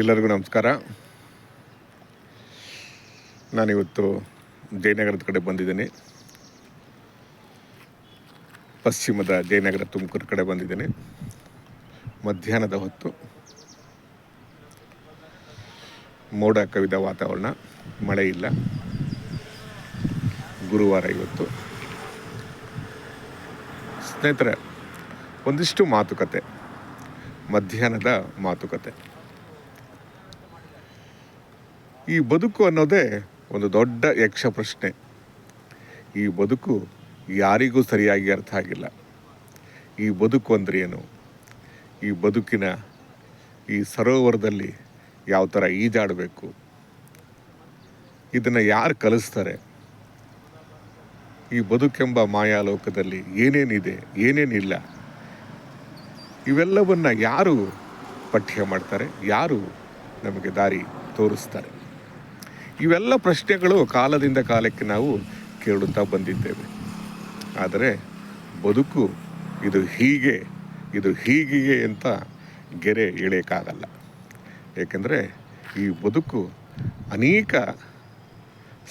ಎಲ್ಲರಿಗೂ ನಮಸ್ಕಾರ. ನಾನಿವತ್ತು ಜಯನಗರದ ಕಡೆ ಬಂದಿದ್ದೀನಿ. ಪಶ್ಚಿಮದ ಜಯನಗರ ತುಮಕೂರು ಕಡೆ ಬಂದಿದ್ದೀನಿ. ಮಧ್ಯಾಹ್ನದ ಹೊತ್ತು ಮೋಡ ಕವಿದ ವಾತಾವರಣ, ಮಳೆ ಇಲ್ಲ. ಗುರುವಾರ ಇವತ್ತು. ಸ್ನೇಹಿತರೆ, ಒಂದಿಷ್ಟು ಮಾತುಕತೆ, ಮಧ್ಯಾಹ್ನದ ಮಾತುಕತೆ. ಈ ಬದುಕು ಅನ್ನೋದೇ ಒಂದು ದೊಡ್ಡ ಯಕ್ಷ ಪ್ರಶ್ನೆ. ಈ ಬದುಕು ಯಾರಿಗೂ ಸರಿಯಾಗಿ ಅರ್ಥ ಆಗಿಲ್ಲ. ಈ ಬದುಕು ಅಂದ್ರೆ ಏನು? ಈ ಬದುಕಿನ ಈ ಸರೋವರದಲ್ಲಿ ಯಾವ ಥರ ಈಜಾಡಬೇಕು? ಇದನ್ನು ಯಾರು ಕಲಿಸ್ತಾರೆ? ಈ ಬದುಕೆಂಬ ಮಾಯಾಲೋಕದಲ್ಲಿ ಏನೇನಿದೆ, ಏನೇನಿಲ್ಲ, ಇವೆಲ್ಲವನ್ನ ಯಾರು ಪಠ್ಯ ಮಾಡ್ತಾರೆ? ಯಾರು ನಮಗೆ ದಾರಿ ತೋರಿಸ್ತಾರೆ? ಇವೆಲ್ಲ ಪ್ರಶ್ನೆಗಳು ಕಾಲದಿಂದ ಕಾಲಕ್ಕೆ ನಾವು ಕೇಳುತ್ತಾ ಬಂದಿದ್ದೇವೆ. ಆದರೆ ಬದುಕು ಇದು ಹೀಗೆ ಅಂತ ಗೆರೆ ಎಳೆಯೋಕ್ಕಾಗಲ್ಲ. ಏಕೆಂದರೆ ಈ ಬದುಕು ಅನೇಕ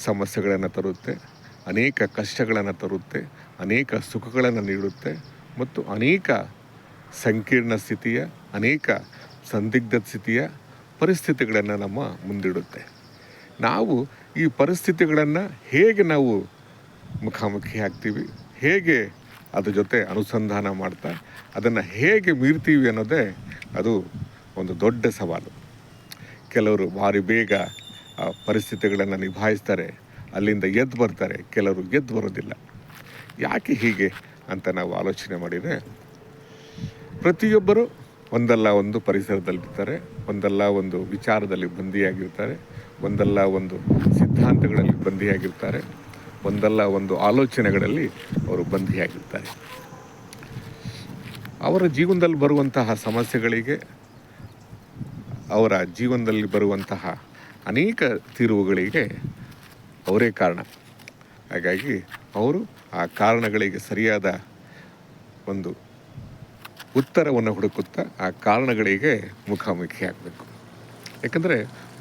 ಸಮಸ್ಯೆಗಳನ್ನು ತರುತ್ತೆ, ಅನೇಕ ಕಷ್ಟಗಳನ್ನು ತರುತ್ತೆ, ಅನೇಕ ಸುಖಗಳನ್ನು ನೀಡುತ್ತೆ ಮತ್ತು ಅನೇಕ ಸಂಕೀರ್ಣ ಸ್ಥಿತಿಯ, ಅನೇಕ ಸಂದಿಗ್ಧ ಸ್ಥಿತಿಯ ಪರಿಸ್ಥಿತಿಗಳನ್ನು ನಮ್ಮ ಮುಂದಿಡುತ್ತೆ. ನಾವು ಈ ಪರಿಸ್ಥಿತಿಗಳನ್ನು ಹೇಗೆ ನಾವು ಮುಖಾಮುಖಿ ಆಗ್ತೀವಿ, ಹೇಗೆ ಅದ್ರ ಜೊತೆ ಅನುಸಂಧಾನ ಮಾಡ್ತಾ ಅದನ್ನು ಹೇಗೆ ಮೀರ್ತೀವಿ ಅನ್ನೋದೇ ಅದು ಒಂದು ದೊಡ್ಡ ಸವಾಲು. ಕೆಲವರು ಭಾರಿ ಬೇಗ ಆ ಪರಿಸ್ಥಿತಿಗಳನ್ನು ನಿಭಾಯಿಸ್ತಾರೆ, ಅಲ್ಲಿಂದ ಎದ್ದು ಬರ್ತಾರೆ. ಕೆಲವರು ಎದ್ದು ಬರೋದಿಲ್ಲ. ಯಾಕೆ ಹೀಗೆ ಅಂತ ನಾವು ಆಲೋಚನೆ ಮಾಡಿದರೆ, ಪ್ರತಿಯೊಬ್ಬರು ಒಂದಲ್ಲ ಒಂದು ಪರಿಸರದಲ್ಲಿರ್ತಾರೆ, ಒಂದಲ್ಲ ಒಂದು ವಿಚಾರದಲ್ಲಿ ಬಂದಿಯಾಗಿರ್ತಾರೆ, ಒಂದಲ್ಲ ಒಂದು ಸಿದ್ಧಾಂತಗಳಲ್ಲಿ ಬಂದಿಯಾಗಿರ್ತಾರೆ, ಒಂದಲ್ಲ ಒಂದು ಆಲೋಚನೆಗಳಲ್ಲಿ ಅವರು ಬಂದಿಯಾಗಿರ್ತಾರೆ. ಅವರ ಜೀವನದಲ್ಲಿ ಬರುವಂತಹ ಸಮಸ್ಯೆಗಳಿಗೆ, ಅವರ ಜೀವನದಲ್ಲಿ ಬರುವಂತಹ ಅನೇಕ ತಿರುವುಗಳಿಗೆ ಅವರೇ ಕಾರಣ. ಹಾಗಾಗಿ ಅವರು ಆ ಕಾರಣಗಳಿಗೆ ಸರಿಯಾದ ಒಂದು ಉತ್ತರವನ್ನು ಹುಡುಕುತ್ತಾ ಆ ಕಾರಣಗಳಿಗೆ ಮುಖಾಮುಖಿ ಆಗಬೇಕು. ಯಾಕಂದರೆ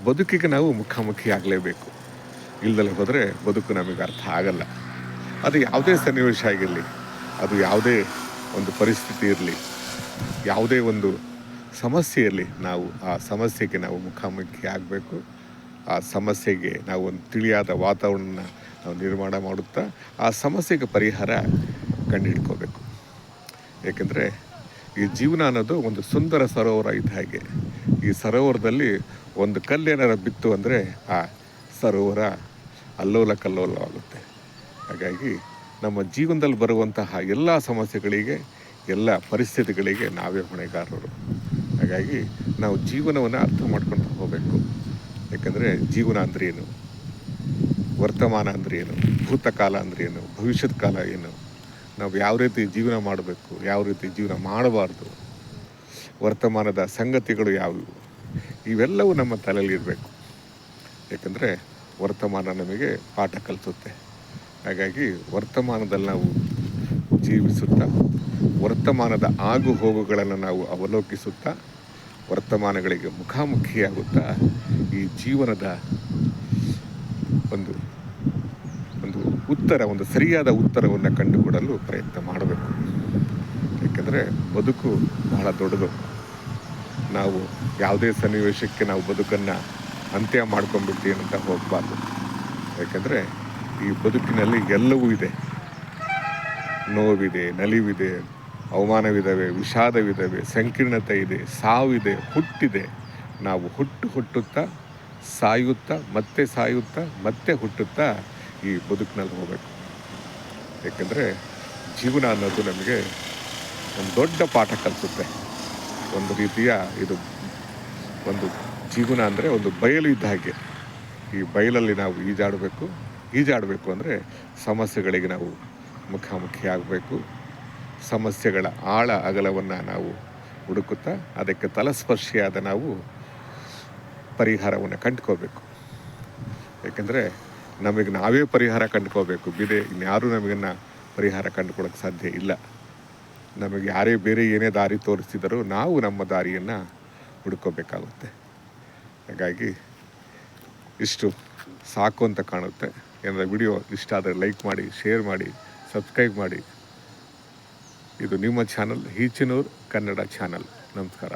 ಬದುಕಿಗೆ ನಾವು ಮುಖಾಮುಖಿ ಆಗಲೇಬೇಕು. ಇಲ್ದಲೇ ಹೋದರೆ ಬದುಕು ನಮಗೆ ಅರ್ಥ ಆಗಲ್ಲ. ಅದು ಯಾವುದೇ ಸನ್ನಿವೇಶ ಆಗಿರಲಿ, ಅದು ಯಾವುದೇ ಒಂದು ಪರಿಸ್ಥಿತಿ ಇರಲಿ, ಯಾವುದೇ ಒಂದು ಸಮಸ್ಯೆ ಇರಲಿ, ನಾವು ಆ ಸಮಸ್ಯೆಗೆ ನಾವು ಮುಖಾಮುಖಿ ಆಗಬೇಕು. ಆ ಸಮಸ್ಯೆಗೆ ನಾವು ಒಂದು ತಿಳಿಯಾದ ವಾತಾವರಣನ ನಾವು ನಿರ್ಮಾಣ ಮಾಡುತ್ತಾ ಆ ಸಮಸ್ಯೆಗೆ ಪರಿಹಾರ ಕಂಡುಹಿಡ್ಕೋಬೇಕು. ಏಕೆಂದರೆ ಈ ಜೀವನ ಅನ್ನೋದು ಒಂದು ಸುಂದರ ಸರೋವರ ಇದ್ದ ಹಾಗೆ. ಈ ಸರೋವರದಲ್ಲಿ ಒಂದು ಕಲ್ಲೇನಾರ ಬಿತ್ತು ಅಂದರೆ ಆ ಸರೋವರ ಅಲ್ಲೋಲ ಕಲ್ಲೋಲವಾಗುತ್ತೆ. ಹಾಗಾಗಿ ನಮ್ಮ ಜೀವನದಲ್ಲಿ ಬರುವಂತಹ ಎಲ್ಲ ಸಮಸ್ಯೆಗಳಿಗೆ, ಎಲ್ಲ ಪರಿಸ್ಥಿತಿಗಳಿಗೆ ನಾವೇ ಹೊಣೆಗಾರರು. ಹಾಗಾಗಿ ನಾವು ಜೀವನವನ್ನು ಅರ್ಥ ಮಾಡ್ಕೊಂಡು ಹೋಗಬೇಕು. ಯಾಕಂದರೆ ಜೀವನ ಅಂದ್ರೆ ಏನು, ವರ್ತಮಾನ ಅಂದ್ರೆ ಏನು, ಭೂತಕಾಲ ಅಂದ್ರೆ ಏನು, ಭವಿಷ್ಯದ ಕಾಲ ಏನು, ನಾವು ಯಾವ ರೀತಿ ಜೀವನ ಮಾಡಬೇಕು, ಯಾವ ರೀತಿ ಜೀವನ ಮಾಡಬಾರ್ದು, ವರ್ತಮಾನದ ಸಂಗತಿಗಳು ಯಾವುವು, ಇವೆಲ್ಲವೂ ನಮ್ಮ ತಲೆಯಲ್ಲಿ ಇರಬೇಕು. ಏಕೆಂದರೆ ವರ್ತಮಾನ ನಮಗೆ ಪಾಠ ಕಲಿಸುತ್ತೆ. ಹಾಗಾಗಿ ವರ್ತಮಾನದಲ್ಲಿ ನಾವು ಜೀವಿಸುತ್ತಾ, ವರ್ತಮಾನದ ಆಗು ಹೋಗುಗಳನ್ನು ನಾವು ಅವಲೋಕಿಸುತ್ತಾ, ವರ್ತಮಾನಗಳಿಗೆ ಮುಖಾಮುಖಿಯಾಗುತ್ತಾ ಈ ಜೀವನದ ಒಂದು ಒಂದು ಸರಿಯಾದ ಉತ್ತರವನ್ನು ಕಂಡುಕೊಡಲು ಪ್ರಯತ್ನ ಮಾಡಬೇಕು. ಏಕೆಂದರೆ ಬದುಕು ಬಹಳ ದೊಡ್ಡದು. ನಾವು ಯಾವುದೇ ಸನ್ನಿವೇಶಕ್ಕೆ ನಾವು ಬದುಕನ್ನು ಅಂತ್ಯ ಮಾಡ್ಕೊಂಡ್ಬಿಡ್ತೀವಿ ಅಂತ ಹೋಗಬಾರ್ದು. ಯಾಕೆಂದರೆ ಈ ಬದುಕಿನಲ್ಲಿ ಎಲ್ಲವೂ ಇದೆ. ನೋವಿದೆ, ನಲಿವಿದೆ, ಅವಮಾನವಿದ್ದಾವೆ, ವಿಷಾದವಿದ್ದಾವೆ, ಸಂಕೀರ್ಣತೆ ಇದೆ, ಸಾವಿದೆ, ಹುಟ್ಟಿದೆ. ನಾವು ಹುಟ್ಟುತ್ತಾ ಸಾಯುತ್ತಾ ಮತ್ತೆ ಹುಟ್ಟುತ್ತಾ ಈ ಬದುಕಿನಲ್ಲಿ ಹೋಗಬೇಕು. ಏಕೆಂದರೆ ಜೀವನ ಅನ್ನೋದು ನಮಗೆ ಒಂದು ದೊಡ್ಡ ಪಾಠ ಕಲಿಸುತ್ತೆ. ಒಂದು ರೀತಿಯ ಇದು ಒಂದು ಜೀವನ ಅಂದರೆ ಒಂದು ಬಯಲು ಇದ್ದ ಹಾಗೆ. ಈ ಬಯಲಲ್ಲಿ ನಾವು ಈಜಾಡಬೇಕು ಅಂದರೆ ಸಮಸ್ಯೆಗಳಿಗೆ ನಾವು ಮುಖಾಮುಖಿ ಆಗಬೇಕು. ಸಮಸ್ಯೆಗಳ ಆಳ ಅಗಲವನ್ನು ನಾವು ಹುಡುಕುತ್ತಾ ಅದಕ್ಕೆ ತಲಸ್ಪರ್ಶಿಯಾದ ನಾವು ಪರಿಹಾರವನ್ನು ಕಂಡುಕೋಬೇಕು. ಏಕೆಂದರೆ ನಮಗೆ ನಾವೇ ಪರಿಹಾರ ಕಂಡುಕೋಬೇಕು. ಇನ್ಯಾರೂ ನಮಗನ್ನು ಪರಿಹಾರ ಕಂಡುಕೊಡೋಕ್ಕೆ ಸಾಧ್ಯ ಇಲ್ಲ. ನಮಗೆ ಯಾರೇ ಬೇರೆ ಏನೇ ದಾರಿ ತೋರಿಸಿದರೂ ನಾವು ನಮ್ಮ ದಾರಿಯನ್ನು ಹುಡ್ಕೋಬೇಕಾಗುತ್ತೆ. ಹಾಗಾಗಿ ಇಷ್ಟು ಸಾಕು ಅಂತ ಕಾಣುತ್ತೆ. ಏನಾರ ವಿಡಿಯೋ ಇಷ್ಟ ಆದರೆ ಲೈಕ್ ಮಾಡಿ, ಶೇರ್ ಮಾಡಿ, ಸಬ್ಸ್ಕ್ರೈಬ್ ಮಾಡಿ. ಇದು ನಿಮ್ಮ ಚಾನಲ್ ಈಚನೂರು ಕನ್ನಡ ಚಾನಲ್. ನಮಸ್ಕಾರ.